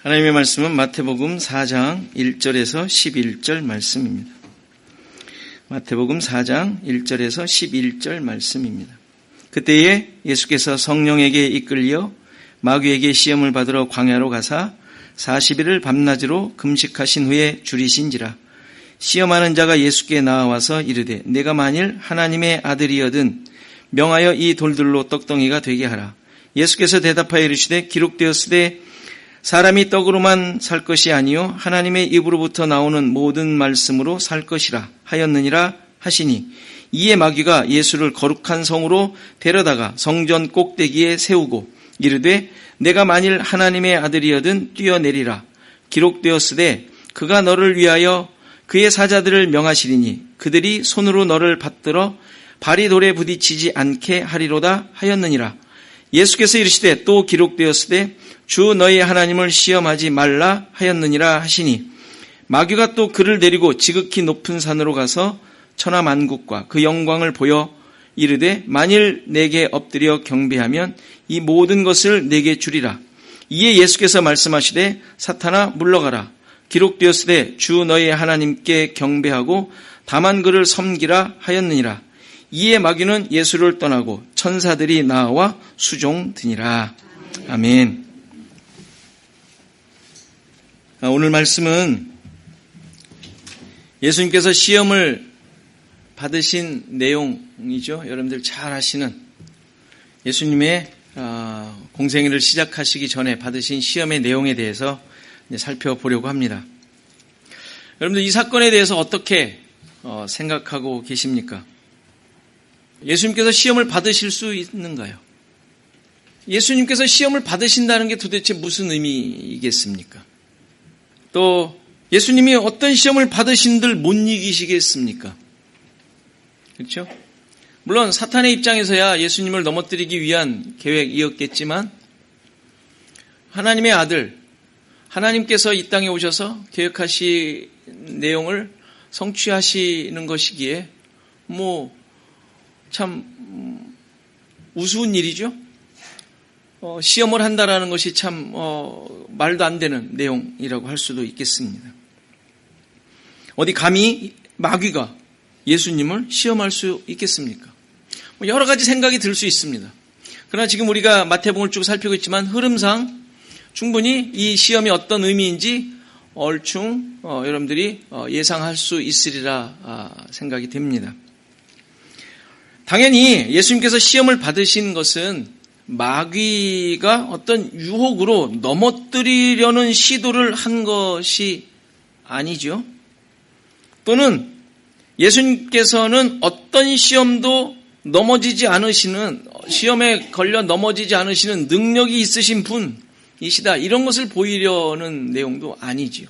하나님의 말씀은 마태복음 4장 1절에서 11절 말씀입니다. 마태복음 4장 1절에서 11절 말씀입니다. 그때에 예수께서 성령에게 이끌려 마귀에게 시험을 받으러 광야로 가사 40일을 밤낮으로 금식하신 후에 줄이신지라. 시험하는 자가 예수께 나와서 이르되 내가 만일 하나님의 아들이여든 명하여 이 돌들로 떡덩이가 되게 하라. 예수께서 대답하여 이르시되 기록되었으되 사람이 떡으로만 살 것이 아니요 하나님의 입으로부터 나오는 모든 말씀으로 살 것이라 하였느니라 하시니, 이에 마귀가 예수를 거룩한 성으로 데려다가 성전 꼭대기에 세우고 이르되 내가 만일 하나님의 아들이여든 뛰어내리라. 기록되었으되 그가 너를 위하여 그의 사자들을 명하시리니 그들이 손으로 너를 받들어 발이 돌에 부딪히지 않게 하리로다 하였느니라. 예수께서 이르시되 또 기록되었으되 주 너희 하나님을 시험하지 말라 하였느니라 하시니, 마귀가 또 그를 데리고 지극히 높은 산으로 가서 천하만국과 그 영광을 보여 이르되 만일 내게 엎드려 경배하면 이 모든 것을 내게 주리라. 이에 예수께서 말씀하시되 사탄아 물러가라. 기록되었으되 주 너희 하나님께 경배하고 다만 그를 섬기라 하였느니라. 이에 마귀는 예수를 떠나고 천사들이 나와 수종드니라. 아멘. 오늘 말씀은 예수님께서 시험을 받으신 내용이죠. 여러분들 잘 아시는 예수님의 공생애를 시작하시기 전에 받으신 시험의 내용에 대해서 살펴보려고 합니다. 여러분들 이 사건에 대해서 어떻게 생각하고 계십니까? 예수님께서 시험을 받으실 수 있는가요? 예수님께서 시험을 받으신다는 게 도대체 무슨 의미이겠습니까? 또 예수님이 어떤 시험을 받으신들 못 이기시겠습니까? 그렇죠? 물론 사탄의 입장에서야 예수님을 넘어뜨리기 위한 계획이었겠지만 하나님의 아들, 하나님께서 이 땅에 오셔서 계획하신 내용을 성취하시는 것이기에 참 우스운 일이죠. 시험을 한다라는 것이 참 말도 안 되는 내용이라고 할 수도 있겠습니다. 어디 감히 마귀가 예수님을 시험할 수 있겠습니까? 여러 가지 생각이 들 수 있습니다. 그러나 지금 우리가 마태복음을 쭉 살피고 있지만 흐름상 충분히 이 시험이 어떤 의미인지 얼충 여러분들이 예상할 수 있으리라 생각이 됩니다. 당연히 예수님께서 시험을 받으신 것은 마귀가 어떤 유혹으로 넘어뜨리려는 시도를 한 것이 아니죠. 또는 예수님께서는 어떤 시험도 넘어지지 않으시는, 시험에 걸려 넘어지지 않으시는 능력이 있으신 분이시다, 이런 것을 보이려는 내용도 아니지요.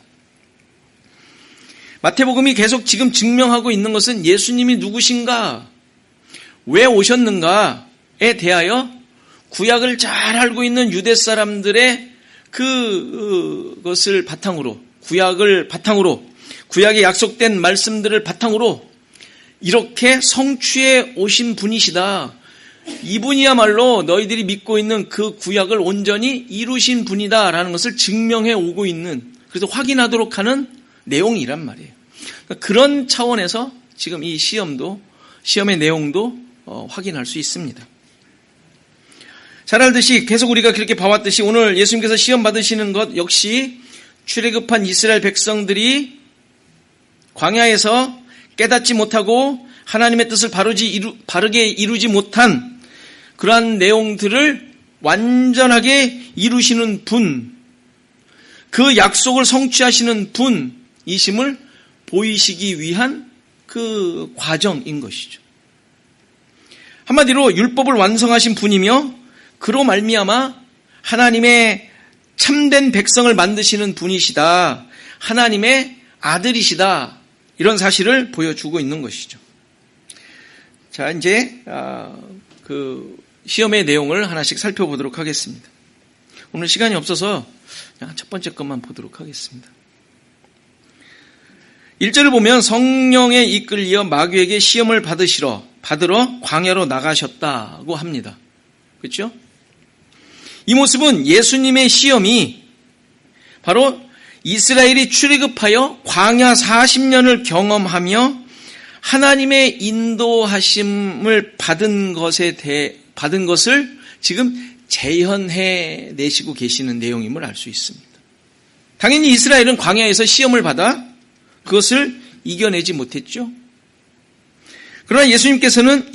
마태복음이 계속 지금 증명하고 있는 것은 예수님이 누구신가, 왜 오셨는가에 대하여 구약을 잘 알고 있는 유대 사람들의 그것을 바탕으로, 구약에 약속된 말씀들을 바탕으로 이렇게 성취해 오신 분이시다. 이분이야말로 너희들이 믿고 있는 그 구약을 온전히 이루신 분이다라는 것을 증명해 오고 있는, 그래서 확인하도록 하는 내용이란 말이에요. 그런 차원에서 지금 이 시험의 내용도 확인할 수 있습니다. 잘 알듯이 계속 우리가 그렇게 봐왔듯이 오늘 예수님께서 시험 받으시는 것 역시 출애굽한 이스라엘 백성들이 광야에서 깨닫지 못하고 하나님의 뜻을 바르게 이루지 못한 그러한 내용들을 완전하게 이루시는 분, 그 약속을 성취하시는 분이심을 보이시기 위한 그 과정인 것이죠. 한마디로 율법을 완성하신 분이며 그로 말미암아 하나님의 참된 백성을 만드시는 분이시다, 하나님의 아들이시다, 이런 사실을 보여주고 있는 것이죠. 자, 이제 그 시험의 내용을 하나씩 살펴보도록 하겠습니다. 오늘 시간이 없어서 첫 번째 것만 보도록 하겠습니다. 1절을 보면 성령에 이끌려 마귀에게 시험을 받으러 광야로 나가셨다고 합니다. 그렇죠? 이 모습은 예수님의 시험이 바로 이스라엘이 출애굽하여 광야 40년을 경험하며 하나님의 인도하심을 받은 것을 지금 재현해 내시고 계시는 내용임을 알 수 있습니다. 당연히 이스라엘은 광야에서 시험을 받아 그것을 이겨내지 못했죠. 그러나 예수님께서는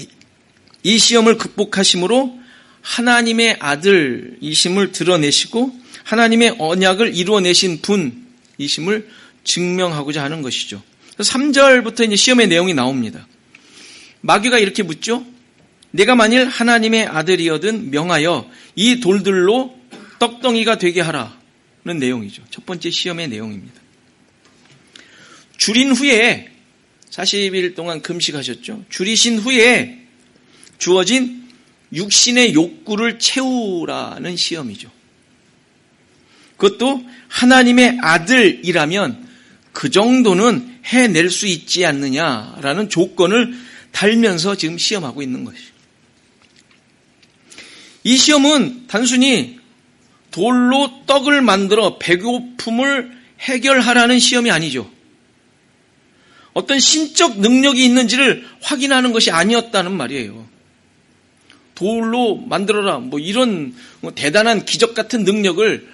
이 시험을 극복하심으로 하나님의 아들이심을 드러내시고 하나님의 언약을 이루어내신 분이심을 증명하고자 하는 것이죠. 3절부터 이제 시험의 내용이 나옵니다. 마귀가 이렇게 묻죠. 내가 만일 하나님의 아들이어든 명하여 이 돌들로 떡덩이가 되게 하라는 내용이죠. 첫 번째 시험의 내용입니다. 줄인 후에 40일 동안 금식하셨죠. 줄이신 후에 주어진 육신의 욕구를 채우라는 시험이죠. 그것도 하나님의 아들이라면 그 정도는 해낼 수 있지 않느냐라는 조건을 달면서 지금 시험하고 있는 것이죠. 이 시험은 단순히 돌로 떡을 만들어 배고픔을 해결하라는 시험이 아니죠. 어떤 신적 능력이 있는지를 확인하는 것이 아니었다는 말이에요. 돌로 만들어라 이런 대단한 기적 같은 능력을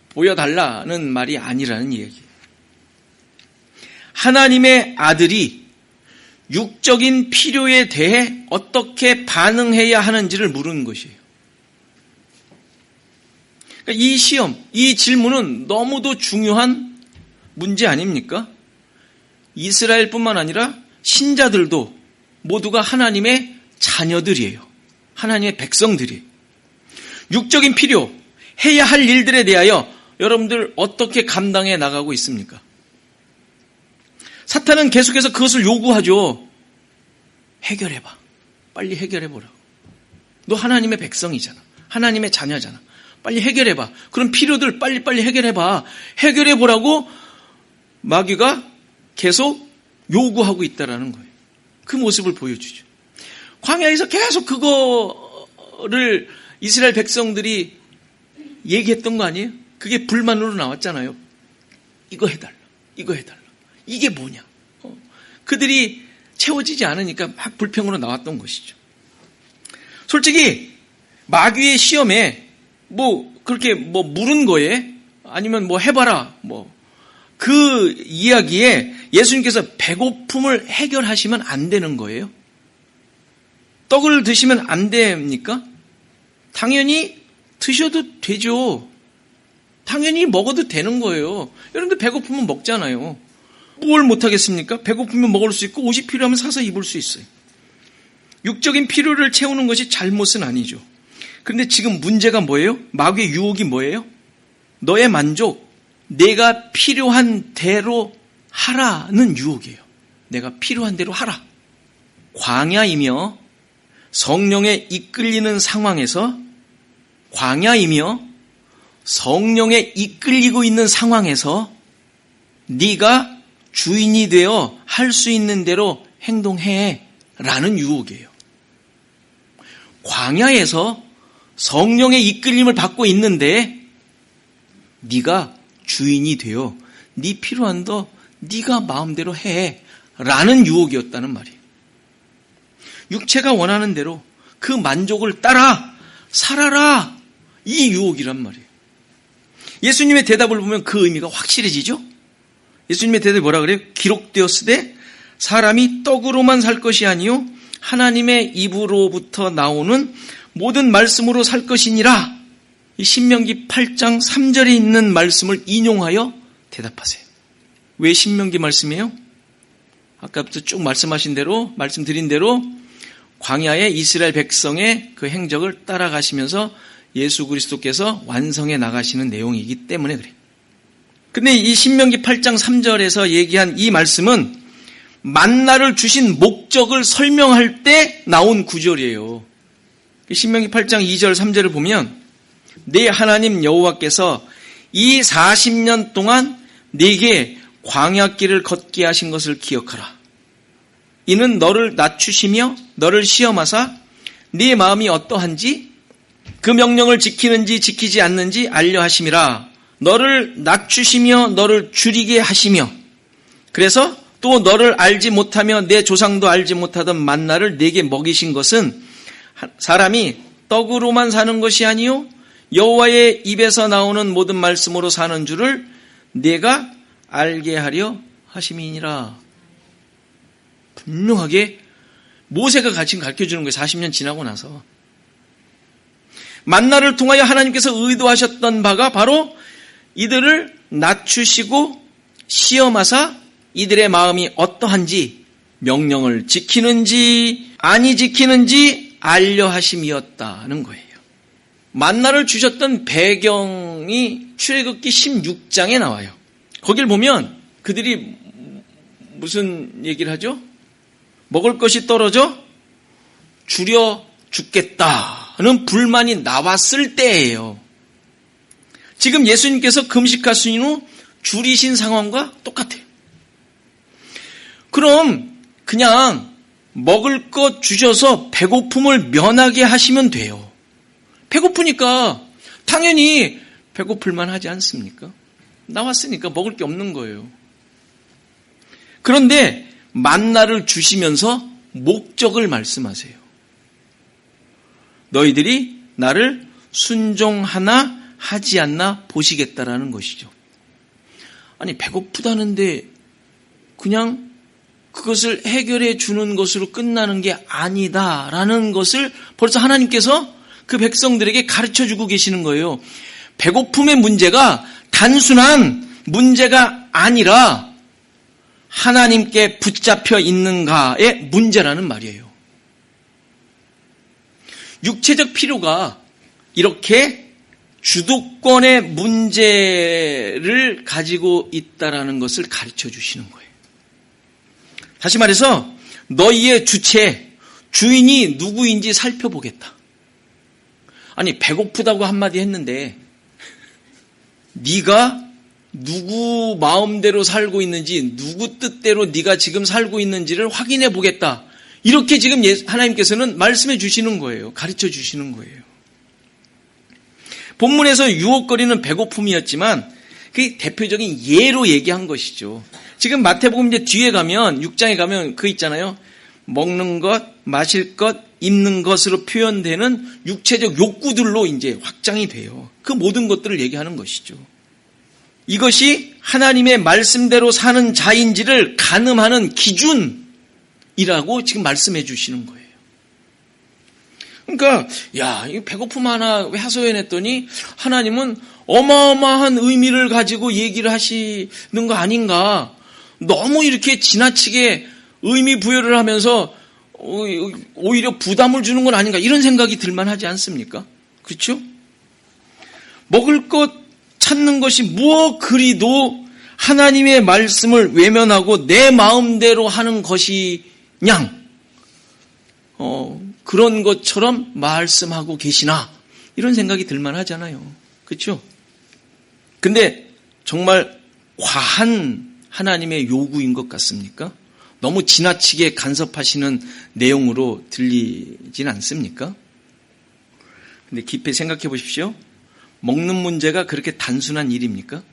보여달라는 말이 아니라는 얘기예요. 하나님의 아들이 육적인 필요에 대해 어떻게 반응해야 하는지를 물은 것이에요. 그러니까 이 시험, 이 질문은 너무도 중요한 문제 아닙니까? 이스라엘뿐만 아니라 신자들도 모두가 하나님의 자녀들이에요. 하나님의 백성들이에요. 육적인 필요, 해야 할 일들에 대하여 여러분들 어떻게 감당해 나가고 있습니까? 사탄은 계속해서 그것을 요구하죠. 해결해봐. 빨리 해결해보라고. 너 하나님의 백성이잖아. 하나님의 자녀잖아. 빨리 해결해봐. 그럼 필요들 빨리빨리 해결해봐. 해결해보라고 마귀가 계속 요구하고 있다라는 거예요. 그 모습을 보여주죠. 광야에서 계속 그거를 이스라엘 백성들이 얘기했던 거 아니에요? 그게 불만으로 나왔잖아요. 이거 해달라. 이거 해달라. 이게 뭐냐? 그들이 채워지지 않으니까 막 불평으로 나왔던 것이죠. 솔직히 마귀의 시험에 그렇게 물은 거에 아니면 해봐라 그 이야기에 예수님께서 배고픔을 해결하시면 안 되는 거예요. 떡을 드시면 안 됩니까? 당연히 드셔도 되죠. 당연히 먹어도 되는 거예요. 여러분들 배고프면 먹잖아요. 뭘 못하겠습니까? 배고프면 먹을 수 있고 옷이 필요하면 사서 입을 수 있어요. 육적인 필요를 채우는 것이 잘못은 아니죠. 그런데 지금 문제가 뭐예요? 마귀의 유혹이 뭐예요? 너의 만족, 내가 필요한 대로 하라는 유혹이에요. 내가 필요한 대로 하라. 광야이며 성령에 이끌리는 상황에서 광야이며 성령에 이끌리고 있는 상황에서 네가 주인이 되어 할 수 있는 대로 행동해 라는 유혹이에요. 광야에서 성령의 이끌림을 받고 있는데 네가 주인이 되어 네 필요한 거 네가 마음대로 해 라는 유혹이었다는 말이에요. 육체가 원하는 대로 그 만족을 따라 살아라 이 유혹이란 말이에요. 예수님의 대답을 보면 그 의미가 확실해지죠. 예수님의 대답이 뭐라 그래요? 기록되었으되 사람이 떡으로만 살 것이 아니요 하나님의 입으로부터 나오는 모든 말씀으로 살 것이니라. 이 신명기 8장 3절에 있는 말씀을 인용하여 대답하세요. 왜 신명기 말씀이에요? 아까부터 쭉 말씀드린 대로 광야의 이스라엘 백성의 그 행적을 따라가시면서 예수 그리스도께서 완성해 나가시는 내용이기 때문에 그래요. 근데 이 신명기 8장 3절에서 얘기한 이 말씀은 만나를 주신 목적을 설명할 때 나온 구절이에요. 신명기 8장 2절 3절을 보면 네 하나님 여호와께서 이 40년 동안 네게 광야길을 걷게 하신 것을 기억하라. 이는 너를 낮추시며 너를 시험하사 네 마음이 어떠한지 그 명령을 지키는지 지키지 않는지 알려 하심이라. 너를 낮추시며 너를 줄이게 하시며 그래서 또 너를 알지 못하며 내 조상도 알지 못하던 만나를 내게 먹이신 것은 사람이 떡으로만 사는 것이 아니요 여호와의 입에서 나오는 모든 말씀으로 사는 줄을 내가 알게 하려 하심이니라. 분명하게 모세가 지금 가르쳐주는 거예요. 40년 지나고 나서. 만나를 통하여 하나님께서 의도하셨던 바가 바로 이들을 낮추시고 시험하사 이들의 마음이 어떠한지 명령을 지키는지 아니 지키는지 알려 하심이었다는 거예요. 만나를 주셨던 배경이 출애굽기 16장에 나와요. 거길 보면 그들이 무슨 얘기를 하죠? 먹을 것이 떨어져 줄여 죽겠다는 불만이 나왔을 때예요. 지금 예수님께서 금식하신 후 줄이신 상황과 똑같아요. 그럼 그냥 먹을 것 주셔서 배고픔을 면하게 하시면 돼요. 배고프니까 당연히 배고플만 하지 않습니까? 나왔으니까 먹을 게 없는 거예요. 그런데 만나를 주시면서 목적을 말씀하세요. 너희들이 나를 순종하나 하지 않나 보시겠다라는 것이죠. 아니 배고프다는데 그냥 그것을 해결해 주는 것으로 끝나는 게 아니다라는 것을 벌써 하나님께서 그 백성들에게 가르쳐주고 계시는 거예요. 배고픔의 문제가 단순한 문제가 아니라 하나님께 붙잡혀 있는가의 문제라는 말이에요. 육체적 필요가 이렇게 주도권의 문제를 가지고 있다라는 것을 가르쳐 주시는 거예요. 다시 말해서 너희의 주체, 주인이 누구인지 살펴보겠다. 아니 배고프다고 한마디 했는데 네가 누구 마음대로 살고 있는지 누구 뜻대로 네가 지금 살고 있는지를 확인해 보겠다. 이렇게 지금 하나님께서는 말씀해 주시는 거예요. 가르쳐 주시는 거예요. 본문에서 유혹거리는 배고픔이었지만 그게 대표적인 예로 얘기한 것이죠. 지금 마태복음 이제 뒤에 가면 6장에 가면 그 있잖아요. 먹는 것, 마실 것, 입는 것으로 표현되는 육체적 욕구들로 이제 확장이 돼요. 그 모든 것들을 얘기하는 것이죠. 이것이 하나님의 말씀대로 사는 자인지를 가늠하는 기준이라고 지금 말씀해 주시는 거예요. 그러니까 야, 이 배고픔 하나 왜 하소연했더니 하나님은 어마어마한 의미를 가지고 얘기를 하시는 거 아닌가. 너무 이렇게 지나치게 의미 부여를 하면서 오히려 부담을 주는 건 아닌가. 이런 생각이 들만 하지 않습니까? 그렇죠? 먹을 것 찾는 것이 뭐 그리도 하나님의 말씀을 외면하고 내 마음대로 하는 것이냐? 그런 것처럼 말씀하고 계시나? 이런 생각이 들만 하잖아요. 그렇죠? 근데 정말 과한 하나님의 요구인 것 같습니까? 너무 지나치게 간섭하시는 내용으로 들리진 않습니까? 근데 깊이 생각해 보십시오. 먹는 문제가 그렇게 단순한 일입니까?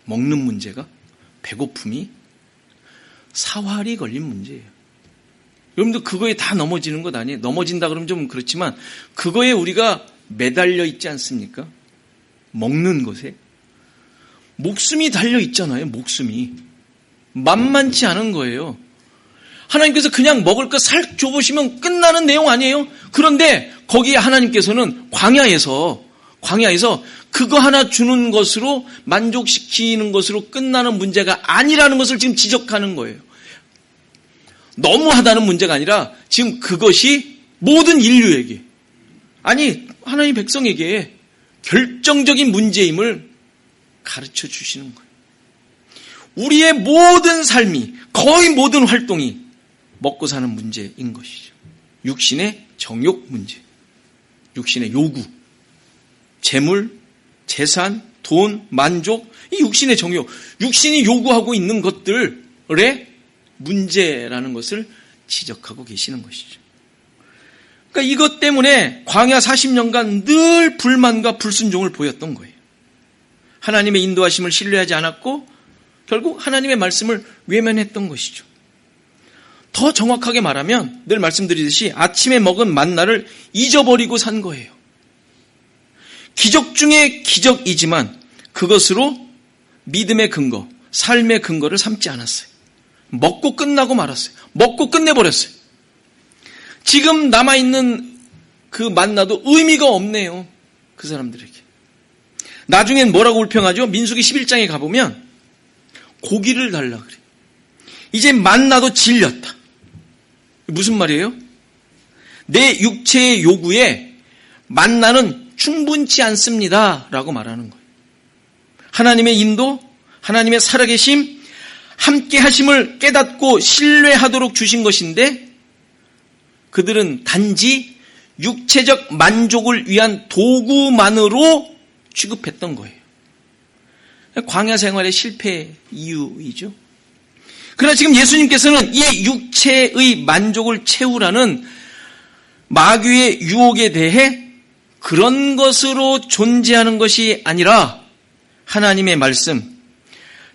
먹는 문제가? 배고픔이? 사활이 걸린 문제예요. 여러분들 그거에 다 넘어지는 것 아니에요? 넘어진다 그러면 좀 그렇지만 그거에 우리가 매달려 있지 않습니까? 먹는 것에. 목숨이 달려 있잖아요. 목숨이. 만만치 않은 거예요. 하나님께서 그냥 먹을 거 살 줘보시면 끝나는 내용 아니에요? 그런데 거기에 하나님께서는 광야에서 그거 하나 주는 것으로 만족시키는 것으로 끝나는 문제가 아니라는 것을 지금 지적하는 거예요. 너무하다는 문제가 아니라 지금 그것이 모든 인류에게 아니 하나님 백성에게 결정적인 문제임을 가르쳐 주시는 거예요. 우리의 모든 삶이 거의 모든 활동이 먹고 사는 문제인 것이죠. 육신의 정욕 문제, 육신의 요구, 재물, 재산, 돈, 만족, 이 육신의 정욕, 육신이 요구하고 있는 것들의 문제라는 것을 지적하고 계시는 것이죠. 그러니까 이것 때문에 광야 40년간 늘 불만과 불순종을 보였던 거예요. 하나님의 인도하심을 신뢰하지 않았고 결국 하나님의 말씀을 외면했던 것이죠. 더 정확하게 말하면 늘 말씀드리듯이 아침에 먹은 만나를 잊어버리고 산 거예요. 기적 중에 기적이지만 그것으로 믿음의 근거, 삶의 근거를 삼지 않았어요. 먹고 끝나고 말았어요. 먹고 끝내버렸어요. 지금 남아있는 그 만나도 의미가 없네요. 그 사람들에게. 나중엔 뭐라고 불평하죠? 민수기 11장에 가보면 고기를 달라 그래요. 이제 만나도 질렸다. 무슨 말이에요? 내 육체의 요구에 만나는 충분치 않습니다. 라고 말하는 거예요. 하나님의 인도, 하나님의 살아계심, 함께 하심을 깨닫고 신뢰하도록 주신 것인데 그들은 단지 육체적 만족을 위한 도구만으로 취급했던 거예요. 광야 생활의 실패 이유이죠. 그러나 지금 예수님께서는 이 육체의 만족을 채우라는 마귀의 유혹에 대해 그런 것으로 존재하는 것이 아니라 하나님의 말씀,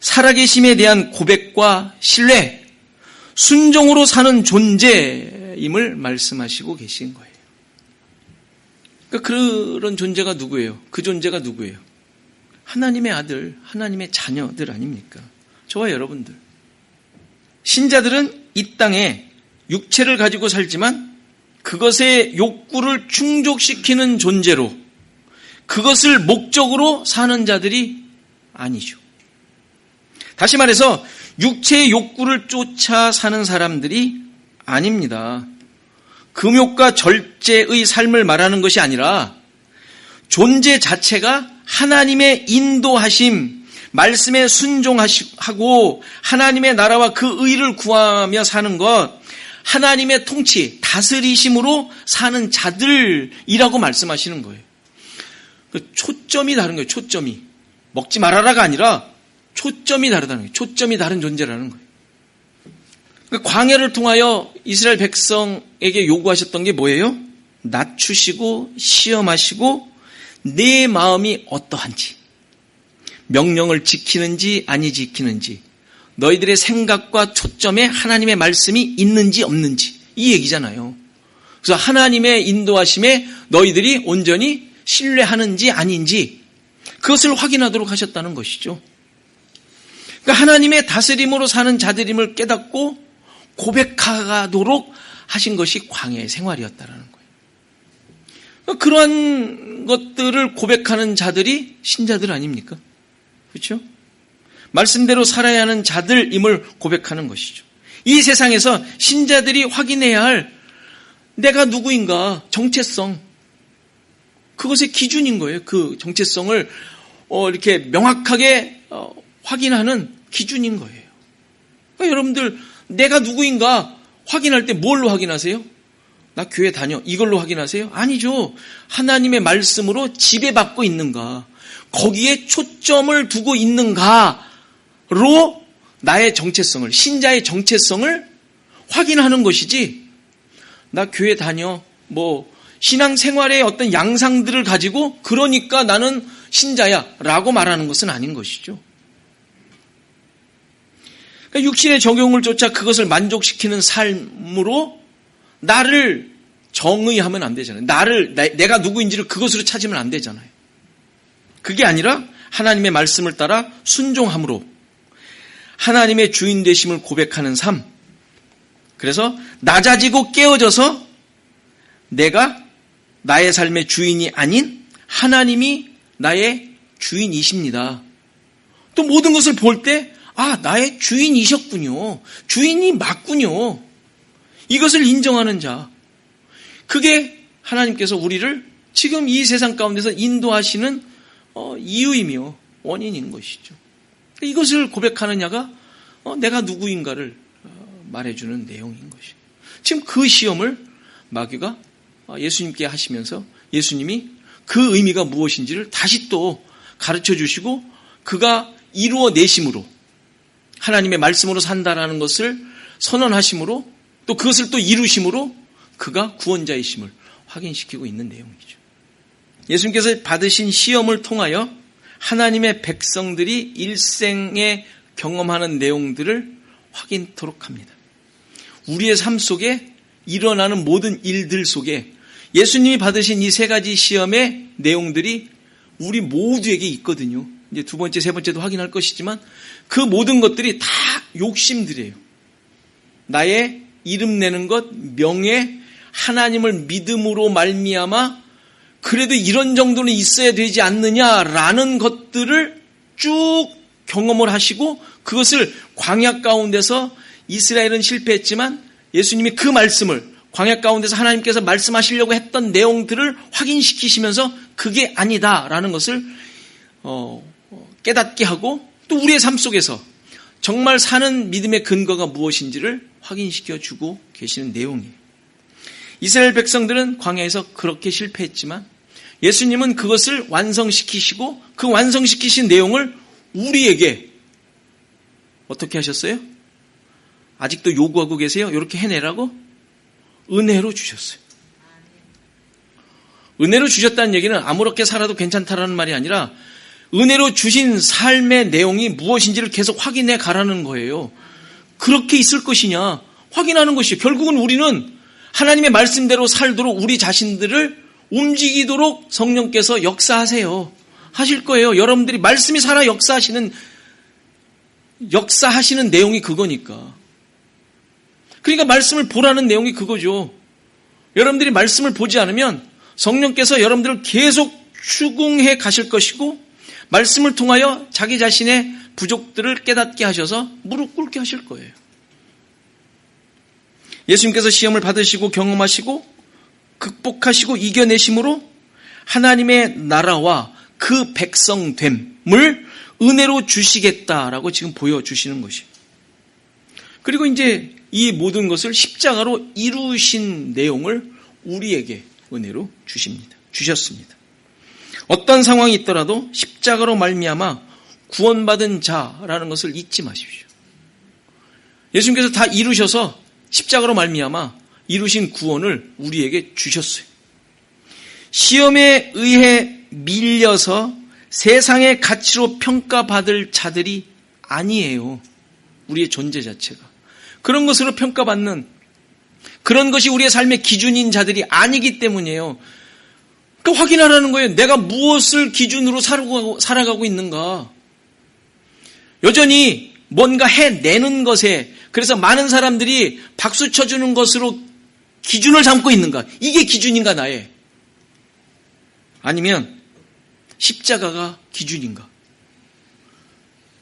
살아계심에 대한 고백과 신뢰, 순종으로 사는 존재임을 말씀하시고 계신 거예요. 그러니까 그런 존재가 누구예요? 그 존재가 누구예요? 하나님의 아들, 하나님의 자녀들 아닙니까? 저와 여러분들. 신자들은 이 땅에 육체를 가지고 살지만 그것의 욕구를 충족시키는 존재로 그것을 목적으로 사는 자들이 아니죠. 다시 말해서 육체의 욕구를 쫓아 사는 사람들이 아닙니다. 금욕과 절제의 삶을 말하는 것이 아니라 존재 자체가 하나님의 인도하심, 말씀에 순종하고 하나님의 나라와 그 의를 구하며 사는 것, 하나님의 통치, 다스리심으로 사는 자들이라고 말씀하시는 거예요. 초점이 다른 거예요. 초점이. 먹지 말아라가 아니라 초점이 다르다는 거예요. 초점이 다른 존재라는 거예요. 광야를 통하여 이스라엘 백성에게 요구하셨던 게 뭐예요? 낮추시고 시험하시고 내 마음이 어떠한지, 명령을 지키는지 아니 지키는지, 너희들의 생각과 초점에 하나님의 말씀이 있는지 없는지, 이 얘기잖아요. 그래서 하나님의 인도하심에 너희들이 온전히 신뢰하는지 아닌지 그것을 확인하도록 하셨다는 것이죠. 그러니까 하나님의 다스림으로 사는 자들임을 깨닫고 고백하도록 하신 것이 광야의 생활이었다는 거예요. 그러니까 그러한 것들을 고백하는 자들이 신자들 아닙니까? 그렇죠? 말씀대로 살아야 하는 자들임을 고백하는 것이죠. 이 세상에서 신자들이 확인해야 할 내가 누구인가, 정체성, 그것의 기준인 거예요. 그 정체성을 이렇게 명확하게 확인하는 기준인 거예요. 그러니까 여러분들 내가 누구인가 확인할 때 뭘로 확인하세요? 나 교회 다녀, 이걸로 확인하세요? 아니죠. 하나님의 말씀으로 지배받고 있는가, 거기에 초점을 두고 있는가로 나의 정체성을, 신자의 정체성을 확인하는 것이지, 나 교회 다녀, 신앙생활의 어떤 양상들을 가지고 그러니까 나는 신자야 라고 말하는 것은 아닌 것이죠. 그러니까 육신의 적용을 쫓아 그것을 만족시키는 삶으로 나를 정의하면 안 되잖아요. 내가 누구인지를 그것으로 찾으면 안 되잖아요. 그게 아니라 하나님의 말씀을 따라 순종함으로 하나님의 주인 되심을 고백하는 삶. 그래서 낮아지고 깨어져서 내가 나의 삶의 주인이 아닌 하나님이 나의 주인이십니다. 또 모든 것을 볼 때 나의 주인이셨군요. 주인이 맞군요. 이것을 인정하는 자. 그게 하나님께서 우리를 지금 이 세상 가운데서 인도하시는 이유이며 원인인 것이죠. 이것을 고백하는 자가 내가 누구인가를 말해주는 내용인 것이죠. 지금 그 시험을 마귀가 예수님께 하시면서 예수님이 그 의미가 무엇인지를 다시 또 가르쳐 주시고 그가 이루어내심으로 하나님의 말씀으로 산다라는 것을 선언하심으로 또 그것을 또 이루심으로 그가 구원자이심을 확인시키고 있는 내용이죠. 예수님께서 받으신 시험을 통하여 하나님의 백성들이 일생에 경험하는 내용들을 확인토록 합니다. 우리의 삶 속에 일어나는 모든 일들 속에 예수님이 받으신 이 세 가지 시험의 내용들이 우리 모두에게 있거든요. 이제 두 번째, 세 번째도 확인할 것이지만 그 모든 것들이 다 욕심들이에요. 나의 이름 내는 것, 명예, 하나님을 믿음으로 말미암아 그래도 이런 정도는 있어야 되지 않느냐라는 것들을 쭉 경험을 하시고 그것을 광야 가운데서 이스라엘은 실패했지만 예수님이 그 말씀을 광야 가운데서 하나님께서 말씀하시려고 했던 내용들을 확인시키시면서 그게 아니다라는 것을 깨닫게 하고 또 우리의 삶 속에서 정말 사는 믿음의 근거가 무엇인지를 확인시켜주고 계시는 내용이에요. 이스라엘 백성들은 광야에서 그렇게 실패했지만 예수님은 그것을 완성시키시고 그 완성시키신 내용을 우리에게 어떻게 하셨어요? 아직도 요구하고 계세요? 이렇게 해내라고? 은혜로 주셨어요. 은혜로 주셨다는 얘기는 아무렇게 살아도 괜찮다라는 말이 아니라 은혜로 주신 삶의 내용이 무엇인지를 계속 확인해 가라는 거예요. 그렇게 있을 것이냐 확인하는 것이에요. 결국은 우리는 하나님의 말씀대로 살도록 우리 자신들을 움직이도록 성령께서 역사하세요. 하실 거예요. 여러분들이 말씀이 살아 역사하시는 내용이 그거니까. 그러니까 말씀을 보라는 내용이 그거죠. 여러분들이 말씀을 보지 않으면 성령께서 여러분들을 계속 추궁해 가실 것이고 말씀을 통하여 자기 자신의 부족들을 깨닫게 하셔서 무릎 꿇게 하실 거예요. 예수님께서 시험을 받으시고 경험하시고 극복하시고 이겨내심으로 하나님의 나라와 그 백성됨을 은혜로 주시겠다라고 지금 보여주시는 것이에요. 그리고 이제 이 모든 것을 십자가로 이루신 내용을 우리에게 은혜로 주셨습니다. 어떤 상황이 있더라도 십자가로 말미암아 구원받은 자라는 것을 잊지 마십시오. 예수님께서 다 이루셔서 십자가로 말미암아 이루신 구원을 우리에게 주셨어요. 시험에 의해 밀려서 세상의 가치로 평가받을 자들이 아니에요. 우리의 존재 자체가. 그런 것으로 평가받는 그런 것이 우리의 삶의 기준인 자들이 아니기 때문이에요. 그러니까 확인하라는 거예요. 내가 무엇을 기준으로 살아가고 있는가. 여전히 뭔가 해내는 것에 그래서 많은 사람들이 박수 쳐주는 것으로 기준을 삼고 있는가? 이게 기준인가 나의? 아니면 십자가가 기준인가?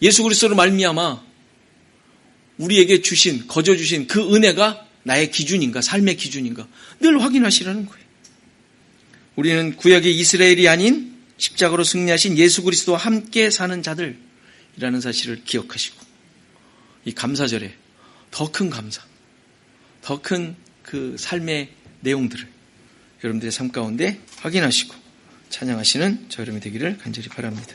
예수 그리스도로 말미암아 우리에게 거저 주신 그 은혜가 나의 기준인가? 삶의 기준인가? 늘 확인하시라는 거예요. 우리는 구약의 이스라엘이 아닌 십자가로 승리하신 예수 그리스도와 함께 사는 자들이라는 사실을 기억하시고 이 감사절에 더 큰 감사, 더 큰 그 삶의 내용들을 여러분들의 삶 가운데 확인하시고 찬양하시는 저 여러분이 되기를 간절히 바랍니다.